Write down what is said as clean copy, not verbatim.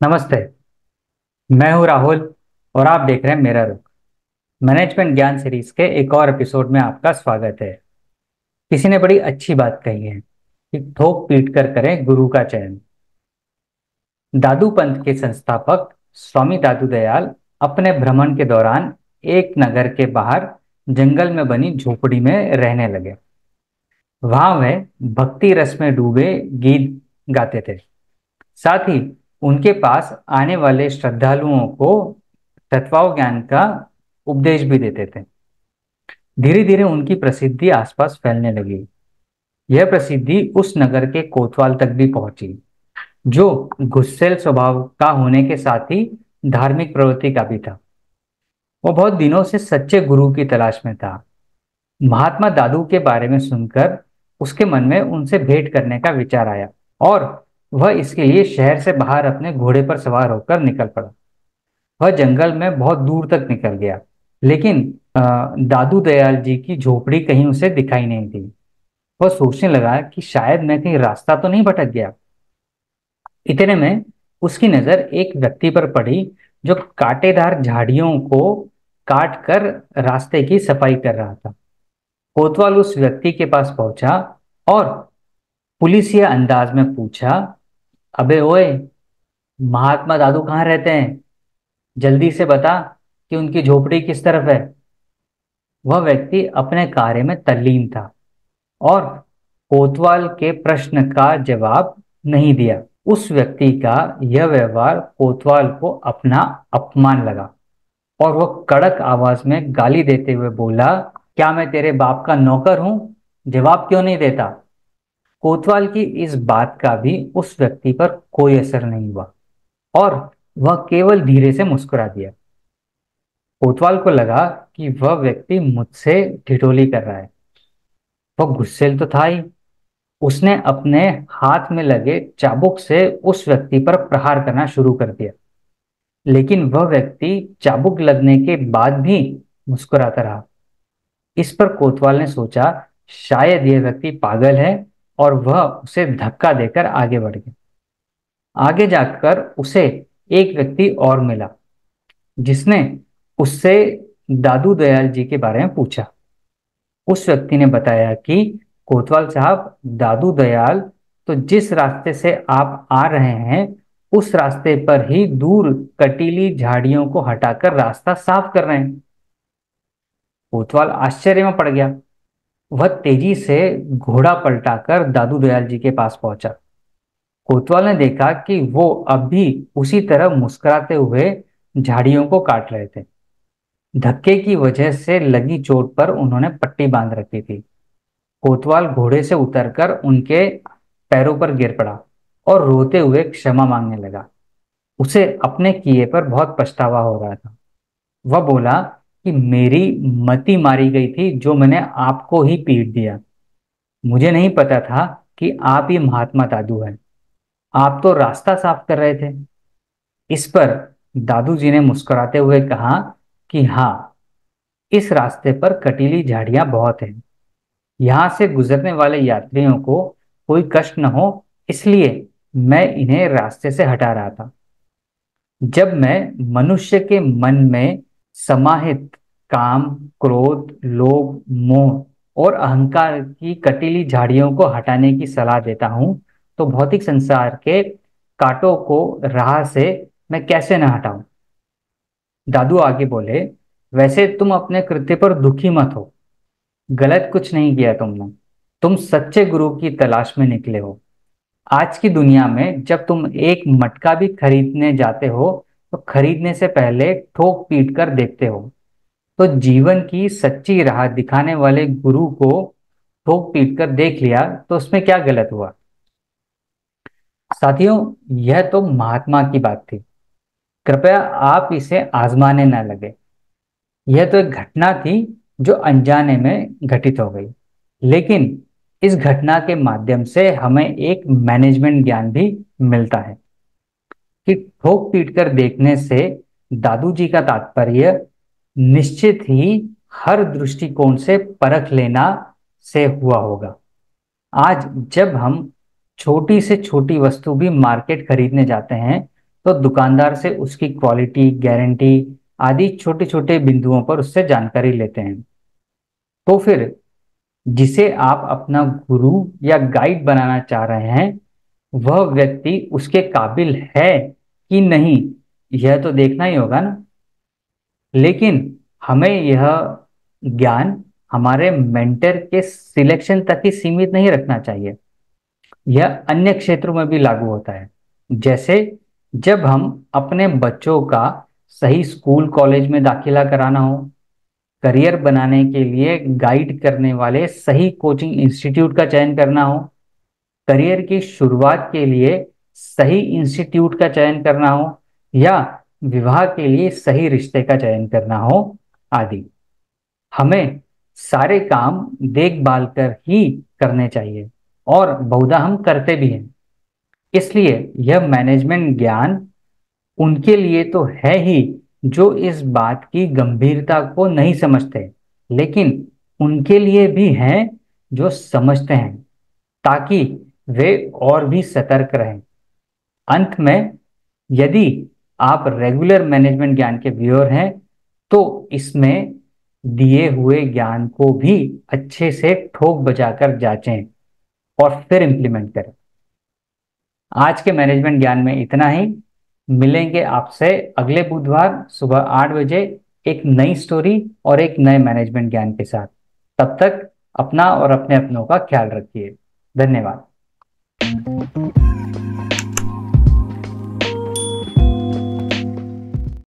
नमस्ते। मैं हूं राहुल और आप देख रहे हैं मेरा रुख। मैनेजमेंट ज्ञान सीरीज के एक और एपिसोड में आपका स्वागत है। किसी ने बड़ी अच्छी बात कही है कि ठोक पीट कर करें गुरु का चयन। दादू पंथ के संस्थापक स्वामी दादू दयाल अपने भ्रमण के दौरान एक नगर के बाहर जंगल में बनी झोपड़ी में रहने लगे। वहां वे भक्ति रस में डूबे गीत गाते थे। साथ ही उनके पास आने वाले श्रद्धालुओं को तत्व ज्ञान का उपदेश भी देते थे। धीरे धीरे उनकी प्रसिद्धि आसपास फैलने लगी। यह प्रसिद्धि उस नगर के कोतवाल तक भी पहुंची, जो गुस्सैल स्वभाव का होने के साथ ही धार्मिक प्रवृत्ति का भी था। वो बहुत दिनों से सच्चे गुरु की तलाश में था। महात्मा दादू के बारे में सुनकर उसके मन में उनसे भेंट करने का विचार आया और वह इसके लिए शहर से बाहर अपने घोड़े पर सवार होकर निकल पड़ा। वह जंगल में बहुत दूर तक निकल गया, लेकिन दादू दयाल जी की झोपड़ी कहीं उसे दिखाई नहीं दी। वह सोचने लगा कि शायद मैं कहीं रास्ता तो नहीं भटक गया। इतने में उसकी नजर एक व्यक्ति पर पड़ी, जो कांटेदार झाड़ियों को काट कर रास्ते की सफाई कर रहा था। कोतवाल उस व्यक्ति के पास पहुंचा और पुलिसिया अंदाज में पूछा, अबे ओए, महात्मा दादू कहाँ रहते हैं? जल्दी से बता कि उनकी झोपड़ी किस तरफ है। वह व्यक्ति अपने कार्य में तल्लीन था और कोतवाल के प्रश्न का जवाब नहीं दिया। उस व्यक्ति का यह व्यवहार कोतवाल को अपना अपमान लगा और वह कड़क आवाज में गाली देते हुए बोला, क्या मैं तेरे बाप का नौकर हूं? जवाब क्यों नहीं देता? कोतवाल की इस बात का भी उस व्यक्ति पर कोई असर नहीं हुआ और वह केवल धीरे से मुस्कुरा दिया। कोतवाल को लगा कि वह व्यक्ति मुझसे ठिठोली कर रहा है। वह गुस्सेल तो था ही। उसने अपने हाथ में लगे चाबुक से उस व्यक्ति पर प्रहार करना शुरू कर दिया, लेकिन वह व्यक्ति चाबुक लगने के बाद भी मुस्कुराता रहा। इस पर कोतवाल ने सोचा, शायद यह व्यक्ति पागल है, और वह उसे धक्का देकर आगे बढ़ गया। आगे जाकर उसे एक व्यक्ति और मिला, जिसने उससे दादू दयाल जी के बारे में पूछा। उस व्यक्ति ने बताया कि कोतवाल साहब, दादू दयाल तो जिस रास्ते से आप आ रहे हैं, उस रास्ते पर ही दूर कटीली झाड़ियों को हटाकर रास्ता साफ कर रहे हैं। कोतवाल आश्चर्य में पड़ गया। वह तेजी से घोड़ा पलटाकर दादू दयाल जी के पास पहुंचा। कोतवाल ने देखा कि वो अब भी उसी तरह मुस्कुराते हुए झाड़ियों को काट रहे थे। धक्के की वजह से लगी चोट पर उन्होंने पट्टी बांध रखी थी। कोतवाल घोड़े से उतरकर उनके पैरों पर गिर पड़ा और रोते हुए क्षमा मांगने लगा। उसे अपने किए पर बहुत पछतावा हो रहा था। वह बोला कि मेरी मति मारी गई थी, जो मैंने आपको ही पीट दिया। मुझे नहीं पता था कि आप ही महात्मा दादू हैं। आप तो रास्ता साफ कर रहे थे। इस पर दादू जी ने मुस्कुराते हुए कहा कि हाँ, इस रास्ते पर कटीली झाड़ियां बहुत हैं। यहाँ से गुजरने वाले यात्रियों को कोई कष्ट न हो, इसलिए मैं इन्हें रास्ते से हटा रहा था। जब मैं मनुष्य के मन में समाहित काम, क्रोध, लोभ, मोह और अहंकार की कटीली झाड़ियों को हटाने की सलाह देता हूं, तो भौतिक संसार के कांटों को राह से मैं कैसे न हटाऊं। दादू आगे बोले, वैसे तुम अपने कृत्य पर दुखी मत हो। गलत कुछ नहीं किया तुमने। तुम सच्चे गुरु की तलाश में निकले हो। आज की दुनिया में जब तुम एक मटका भी खरीदने जाते हो, तो खरीदने से पहले ठोक पीट कर देखते हो। तो जीवन की सच्ची राह दिखाने वाले गुरु को ठोक पीट कर देख लिया, तो उसमें क्या गलत हुआ? साथियों, यह तो महात्मा की बात थी। कृपया आप इसे आजमाने न लगे। यह तो एक घटना थी जो अनजाने में घटित हो गई, लेकिन इस घटना के माध्यम से हमें एक मैनेजमेंट ज्ञान भी मिलता है कि ठोक पीट कर देखने से दादू जी का तात्पर्य निश्चित ही हर दृष्टिकोण से परख लेना से हुआ होगा। आज जब हम छोटी से छोटी वस्तु भी मार्केट खरीदने जाते हैं, तो दुकानदार से उसकी क्वालिटी, गारंटी आदि छोटे छोटे बिंदुओं पर उससे जानकारी लेते हैं। तो फिर जिसे आप अपना गुरु या गाइड बनाना चाह रहे हैं, वह व्यक्ति उसके काबिल है कि नहीं, यह तो देखना ही होगा ना। लेकिन हमें यह ज्ञान हमारे मेंटर के सिलेक्शन तक ही सीमित नहीं रखना चाहिए। यह अन्य क्षेत्रों में भी लागू होता है। जैसे जब हम अपने बच्चों का सही स्कूल कॉलेज में दाखिला कराना हो, करियर बनाने के लिए गाइड करने वाले सही कोचिंग इंस्टीट्यूट का चयन करना हो, करियर की शुरुआत के लिए सही इंस्टीट्यूट का चयन करना हो, या विवाह के लिए सही रिश्ते का चयन करना हो आदि, हमें सारे काम देखभाल कर ही करने चाहिए, और बहुधा हम करते भी हैं। इसलिए यह मैनेजमेंट ज्ञान उनके लिए तो है ही जो इस बात की गंभीरता को नहीं समझते, लेकिन उनके लिए भी है जो समझते हैं, ताकि वे और भी सतर्क रहें। अंत में, यदि आप रेगुलर मैनेजमेंट ज्ञान के व्यूअर हैं, तो इसमें दिए हुए ज्ञान को भी अच्छे से ठोक बजाकर जांचें और फिर इंप्लीमेंट करें। आज के मैनेजमेंट ज्ञान में इतना ही। मिलेंगे आपसे अगले बुधवार सुबह 8 बजे एक नई स्टोरी और एक नए मैनेजमेंट ज्ञान के साथ। तब तक अपना और अपने अपनों का ख्याल रखिए। धन्यवाद।